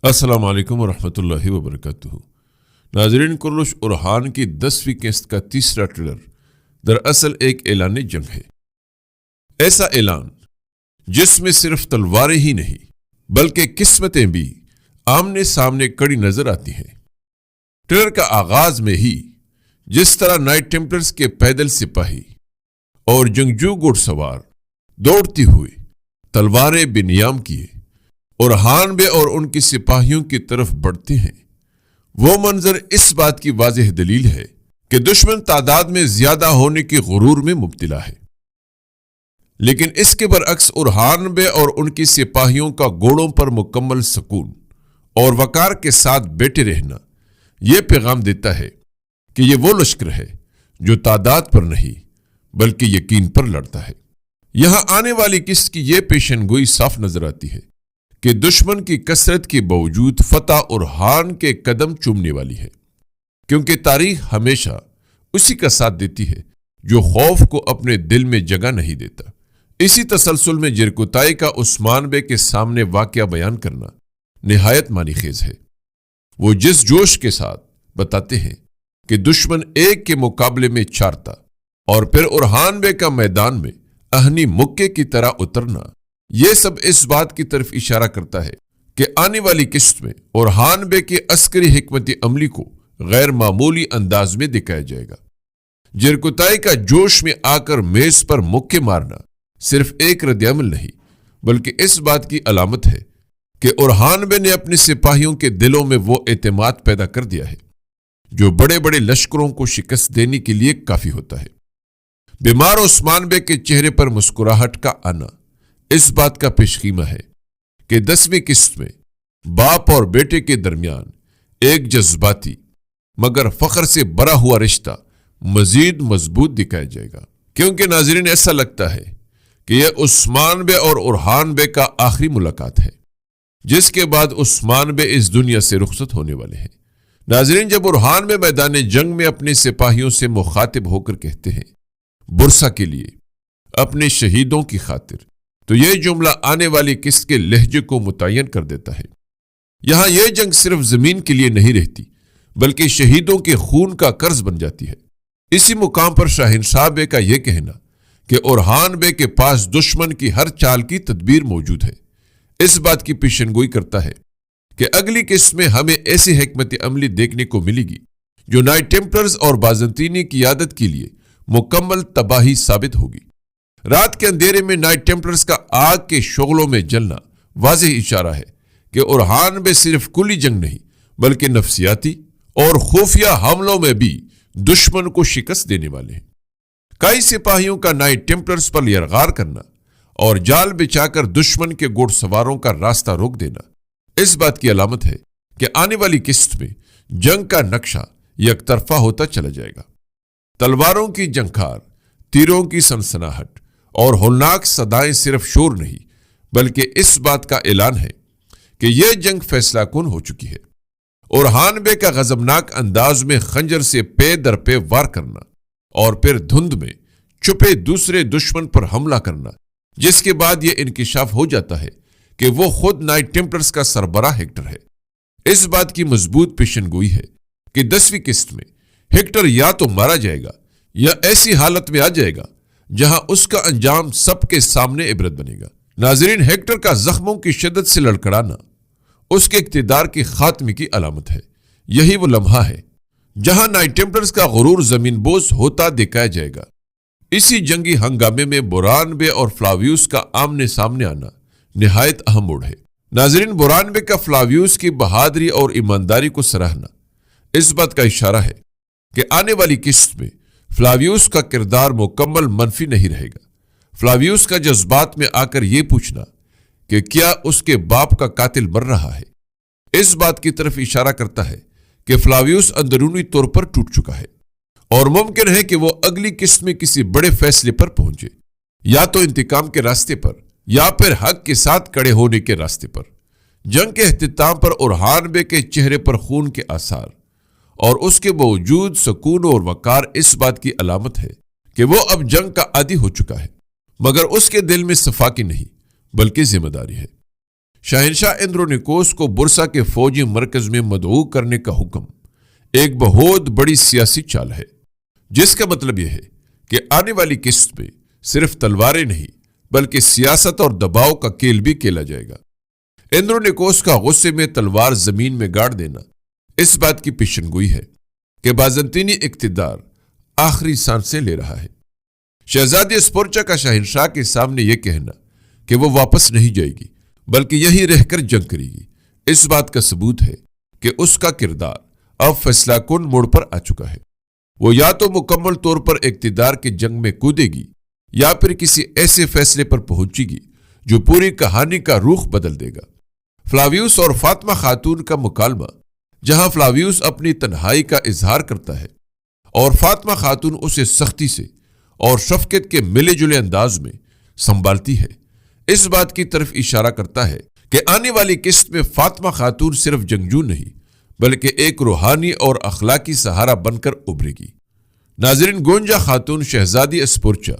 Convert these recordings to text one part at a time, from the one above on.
السلام علیکم ورحمۃ اللہ وبرکاتہ۔ ناظرین، کرلش ارحان کی 10ویں قسط کا تیسرا ٹریلر دراصل ایک اعلان جنگ ہے۔ ایسا اعلان جس میں صرف تلواریں ہی نہیں بلکہ قسمتیں بھی آمنے سامنے کڑی نظر آتی ہیں۔ ٹریلر کا آغاز میں ہی جس طرح نائٹ ٹیمپلرز کے پیدل سپاہی اور جنگجو گھڑ سوار دوڑتی ہوئے تلواریں بے نیام کیے ارحان بے اور ان کی سپاہیوں کی طرف بڑھتے ہیں، وہ منظر اس بات کی واضح دلیل ہے کہ دشمن تعداد میں زیادہ ہونے کے غرور میں مبتلا ہے۔ لیکن اس کے برعکس ارحان بے اور ان کی سپاہیوں کا گھوڑوں پر مکمل سکون اور وقار کے ساتھ بیٹھے رہنا یہ پیغام دیتا ہے کہ یہ وہ لشکر ہے جو تعداد پر نہیں بلکہ یقین پر لڑتا ہے۔ یہاں آنے والی قسط کی یہ پیشن گوئی صاف نظر آتی ہے کہ دشمن کی کثرت کے باوجود فتح ارحان کے قدم چومنے والی ہے، کیونکہ تاریخ ہمیشہ اسی کا ساتھ دیتی ہے جو خوف کو اپنے دل میں جگہ نہیں دیتا۔ اسی تسلسل میں جرکوتائی کا عثمان بے کے سامنے واقعہ بیان کرنا نہایت معنی خیز ہے۔ وہ جس جوش کے ساتھ بتاتے ہیں کہ دشمن ایک کے مقابلے میں 4 تھا اور پھر ارحان بے کا میدان میں اہنی مکے کی طرح اترنا، یہ سب اس بات کی طرف اشارہ کرتا ہے کہ آنے والی قسط میں ارحان بے کی عسکری حکمت عملی کو غیر معمولی انداز میں دکھایا جائے گا۔ جرکوتائی کا جوش میں آ کر میز پر مکے مارنا صرف ایک رد عمل نہیں بلکہ اس بات کی علامت ہے کہ ارحان بے نے اپنے سپاہیوں کے دلوں میں وہ اعتماد پیدا کر دیا ہے جو بڑے بڑے لشکروں کو شکست دینے کے لیے کافی ہوتا ہے۔ بیمار عثمان بے کے چہرے پر مسکراہٹ کا آنا اس بات کا پیشخیمہ ہے کہ 10ویں قسط میں باپ اور بیٹے کے درمیان ایک جذباتی مگر فخر سے بھرا ہوا رشتہ مزید مضبوط دکھایا جائے گا، کیونکہ ناظرین ایسا لگتا ہے کہ یہ عثمان بے اور ارحان بے کا آخری ملاقات ہے، جس کے بعد عثمان بے اس دنیا سے رخصت ہونے والے ہیں۔ ناظرین، جب ارحان بے میدان جنگ میں اپنے سپاہیوں سے مخاطب ہو کر کہتے ہیں برسا کے لیے، اپنے شہیدوں کی خاطر، تو یہ جملہ آنے والی قسط کے لہجے کو متعین کر دیتا ہے۔ یہاں یہ جنگ صرف زمین کے لیے نہیں رہتی بلکہ شہیدوں کے خون کا قرض بن جاتی ہے۔ اسی مقام پر شاہنشاہ بے کا یہ کہنا کہ ارحان بے کے پاس دشمن کی ہر چال کی تدبیر موجود ہے اس بات کی پیشن گوئی کرتا ہے کہ اگلی قسط میں ہمیں ایسی حکمت عملی دیکھنے کو ملے گی جو نائٹ ٹیمپلرز اور بازنطینی قیادت کے لیے مکمل تباہی ثابت ہوگی۔ رات کے اندھیرے میں نائٹ ٹیمپلرز کا آگ کے شعلوں میں جلنا واضح اشارہ ہے کہ ارحان بے صرف کلی جنگ نہیں بلکہ نفسیاتی اور خفیہ حملوں میں بھی دشمن کو شکست دینے والے ہیں۔ کئی سپاہیوں کا نائٹ ٹیمپلرز پر یرغار کرنا اور جال بچھا کر دشمن کے گھڑ سواروں کا راستہ روک دینا اس بات کی علامت ہے کہ آنے والی قسط میں جنگ کا نقشہ یک طرفہ ہوتا چلا جائے گا۔ تلواروں کی جھنکار، تیروں کی سنسناہٹ اور ہولناک صدائیں صرف شور نہیں بلکہ اس بات کا اعلان ہے کہ یہ جنگ فیصلہ کن ہو چکی ہے۔ ارحان بے کا غضبناک انداز میں خنجر سے پے در پے وار کرنا اور پھر دھند میں چھپے دوسرے دشمن پر حملہ کرنا، جس کے بعد یہ انکشاف ہو جاتا ہے کہ وہ خود نائٹ ٹیمپلرز کا سربراہ ہیکٹر ہے، اس بات کی مضبوط پیشن گوئی ہے کہ 10ویں قسط میں ہیکٹر یا تو مارا جائے گا یا ایسی حالت میں آ جائے گا جہاں اس کا انجام سب کے سامنے عبرت بنے گا۔ ناظرین، ہیکٹر کا زخموں کی شدت سے لڑکھڑانا اس کے اقتدار کے خاتمے کی علامت ہے۔ یہی وہ لمحہ ہے جہاں نائٹ ٹیمپلرز کا غرور زمین بوس ہوتا دکھایا جائے گا۔ اسی جنگی ہنگامے میں بوران بے اور فلاویوس کا آمنے سامنے آنا نہایت اہم موڑ ہے۔ ناظرین، بوران بے کا فلاویوس کی بہادری اور ایمانداری کو سراہنا اس بات کا اشارہ ہے کہ آنے والی قسط میں فلاویوس کا کردار مکمل منفی نہیں رہے گا۔ فلاویوس کا جذبات میں آ کر یہ پوچھنا کہ کیا اس کے باپ کا قاتل مر رہا ہے اس بات کی طرف اشارہ کرتا ہے کہ فلاویوس اندرونی طور پر ٹوٹ چکا ہے اور ممکن ہے کہ وہ اگلی قسط میں کسی بڑے فیصلے پر پہنچے، یا تو انتقام کے راستے پر یا پھر حق کے ساتھ کڑے ہونے کے راستے پر۔ جنگ کے اختتام پر ارحان بے کے چہرے پر خون کے آثار اور اس کے باوجود سکون اور وقار اس بات کی علامت ہے کہ وہ اب جنگ کا عادی ہو چکا ہے، مگر اس کے دل میں صفا کی نہیں بلکہ ذمہ داری ہے۔ شہنشاہ اندرونیکوس کو برسا کے فوجی مرکز میں مدعو کرنے کا حکم ایک بہت بڑی سیاسی چال ہے، جس کا مطلب یہ ہے کہ آنے والی قسط میں صرف تلواریں نہیں بلکہ سیاست اور دباؤ کا کھیل بھی کھیلا جائے گا۔ اندرونیکوس کا غصے میں تلوار زمین میں گاڑ دینا اس بات کی پیشن گوئی ہے کہ بازنطینی اقتدار آخری سانسیں لے رہا ہے۔ شہزادی اسپورچا کا شہنشاہ کے سامنے یہ کہنا کہ وہ واپس نہیں جائے گی بلکہ یہیں رہ کر جنگ کرے گی، اس بات کا ثبوت ہے کہ اس کا کردار اب فیصلہ کن موڑ پر آ چکا ہے۔ وہ یا تو مکمل طور پر اقتدار کی جنگ میں کودے گی یا پھر کسی ایسے فیصلے پر پہنچے گی جو پوری کہانی کا رخ بدل دے گا۔ فلاویوس اور فاطمہ خاتون کا مکالمہ، جہاں فلاویوس اپنی تنہائی کا اظہار کرتا ہے اور فاطمہ خاتون اسے سختی سے اور شفقت کے ملے جلے انداز میں سنبھالتی ہے، اس بات کی طرف اشارہ کرتا ہے کہ آنے والی قسط میں فاطمہ خاتون صرف جنگجو نہیں بلکہ ایک روحانی اور اخلاقی سہارا بن کر ابھرے گی۔ ناظرین، گونجا خاتون شہزادی اسپورچا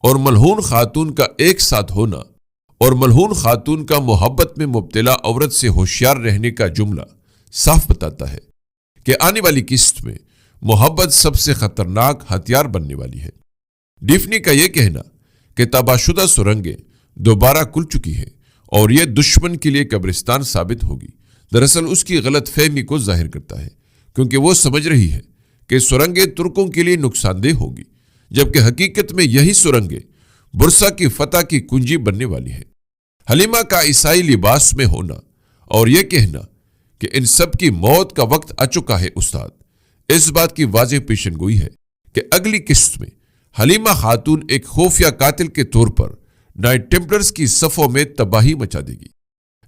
اور ملعون خاتون کا ایک ساتھ ہونا اور ملعون خاتون کا محبت میں مبتلا عورت سے ہوشیار رہنے کا جملہ صاف بتاتا ہے کہ آنے والی قسط میں محبت سب سے خطرناک ہتھیار بننے والی ہے۔ ڈیفنی کا یہ کہنا کہ تباہ شدہ سرنگیں دوبارہ کھل چکی ہیں اور یہ دشمن کے لیے قبرستان ثابت ہوگی، دراصل اس کی غلط فہمی کو ظاہر کرتا ہے، کیونکہ وہ سمجھ رہی ہے کہ سرنگیں ترکوں کے لیے نقصان دہ ہوگی، جبکہ حقیقت میں یہی سرنگیں برسا کی فتح کی کنجی بننے والی ہیں۔ حلیمہ کا عیسائی لباس میں ہونا اور یہ کہنا کہ ان سب کی موت کا وقت آ چکا ہے استاد، اس بات کی واضح پیشن گوئی ہے کہ اگلی قسط میں حلیمہ خاتون ایک خفیہ قاتل کے طور پر نائٹ ٹیمپلرز کی صفوں میں تباہی مچا دے گی۔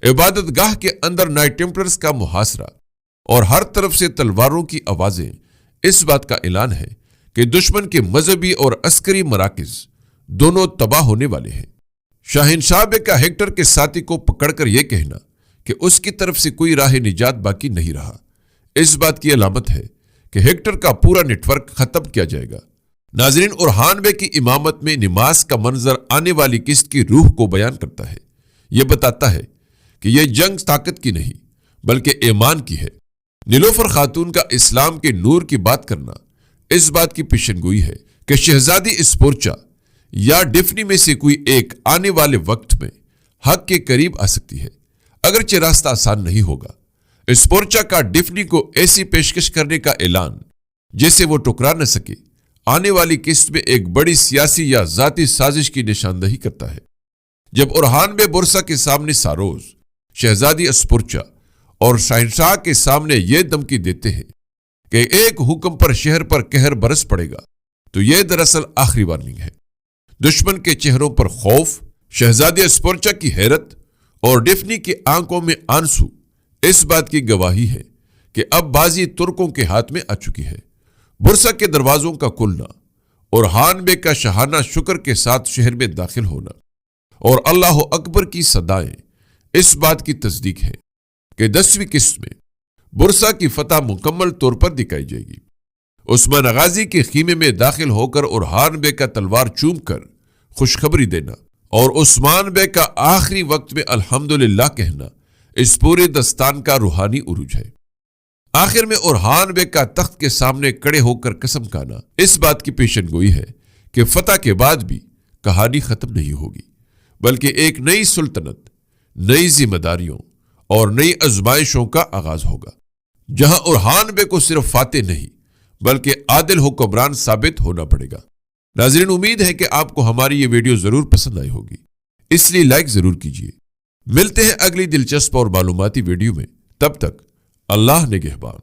عبادت گاہ کے اندر نائٹ ٹیمپلرز کا محاصرہ اور ہر طرف سے تلواروں کی آوازیں اس بات کا اعلان ہے کہ دشمن کے مذہبی اور عسکری مراکز دونوں تباہ ہونے والے ہیں۔ شاہنشاہ کا ہیکٹر کے ساتھی کو پکڑ کر یہ کہنا کہ اس کی طرف سے کوئی راہ نجات باقی نہیں رہا، اس بات کی علامت ہے کہ ہیکٹر کا پورا نیٹ ورک ختم کیا جائے گا۔ ناظرین، اورہان بے کی امامت میں نماز کا منظر آنے والی قسط کی روح کو بیان کرتا ہے۔ یہ بتاتا ہے کہ یہ جنگ طاقت کی نہیں بلکہ ایمان کی ہے۔ نیلوفر خاتون کا اسلام کے نور کی بات کرنا اس بات کی پیشن گوئی ہے کہ شہزادی اسپورچا یا ڈیفنی میں سے کوئی ایک آنے والے وقت میں حق کے قریب آ سکتی ہے، اگرچہ راستہ آسان نہیں ہوگا۔ اسپورچا کا ڈیفنی کو ایسی پیشکش کرنے کا اعلان جسے وہ ٹکرا نہ سکے، آنے والی قسط میں ایک بڑی سیاسی یا ذاتی سازش کی نشاندہی کرتا ہے۔ جب اورہان بے برسا کے سامنے ساروز، شہزادی اسپورچا اور شہنشاہ کے سامنے یہ دھمکی دیتے ہیں کہ ایک حکم پر شہر پر قہر برس پڑے گا، تو یہ دراصل آخری وارننگ ہے۔ دشمن کے چہروں پر خوف، شہزادی اسپورچا کی حیرت اور ڈیفنی کی آنکھوں میں آنسو اس بات کی گواہی ہے کہ اب بازی ترکوں کے ہاتھ میں آ چکی ہے۔ برسا کے دروازوں کا کھلنا اور اورہان بے کا شاہانہ شکر کے ساتھ شہر میں داخل ہونا اور اللہ اکبر کی صدائیں اس بات کی تصدیق ہے کہ 10ویں قسط میں برسا کی فتح مکمل طور پر دکھائی جائے گی۔ عثمان غازی کے خیمے میں داخل ہو کر اورہان بے کا تلوار چوم کر خوشخبری دینا اور عثمان بے کا آخری وقت میں الحمدللہ کہنا اس پورے داستان کا روحانی عروج ہے۔ آخر میں اورہان بے کا تخت کے سامنے کھڑے ہو کر قسم کھانا اس بات کی پیشن گوئی ہے کہ فتح کے بعد بھی کہانی ختم نہیں ہوگی، بلکہ ایک نئی سلطنت، نئی ذمہ داریوں اور نئی آزمائشوں کا آغاز ہوگا، جہاں اورہان بے کو صرف فاتح نہیں بلکہ عادل حکمران ثابت ہونا پڑے گا۔ ناظرین، امید ہے کہ آپ کو ہماری یہ ویڈیو ضرور پسند آئی ہوگی، اس لیے لائک ضرور کیجیے۔ ملتے ہیں اگلی دلچسپ اور معلوماتی ویڈیو میں، تب تک اللہ نگہبان۔